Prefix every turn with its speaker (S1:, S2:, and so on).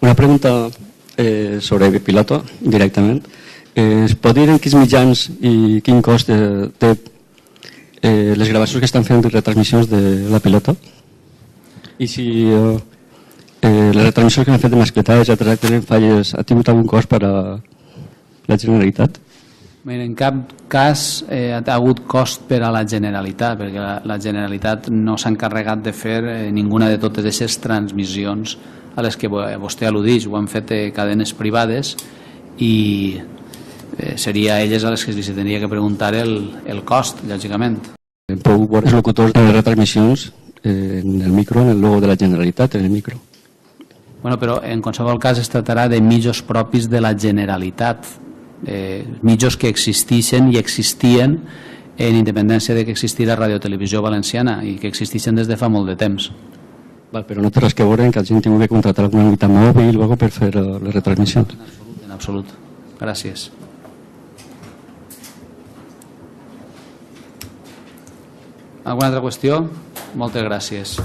S1: Una pregunta sobre Piloto, directament. Es pot dir en quins mitjans i quin cost té les gravacions que estan fent de retransmissions de la Piloto? I si les retransmissions que han fet de mascletades, etcètera, tenen falles, ha tingut algun cost per a la Generalitat?
S2: En cap cas ha hagut cost per a la Generalitat, perquè la Generalitat no s'ha encarregat de fer ninguna de totes aquestes transmissions a les que vostè al·ludeix. Ho han fet cadenes privades i seria a elles a les que li tindria que preguntar el cost, lògicament.
S1: Podeu veure els locutors de les retransmissions en el micro, en el logo de la Generalitat, en el micro.
S2: Bueno, però en qualsevol cas es tractarà de mitjos propis de la Generalitat, mitjos que existeixen i existien en independència de que existís la Radiotelevisió Valenciana i que existeixen des de fa molt de temps.
S1: Però no té res que veure que la gent tingui que contractar alguna unitat mòbil o per fer les retransmissions?
S2: En absolut. Gràcies. Alguna altra qüestió? Moltes gràcies.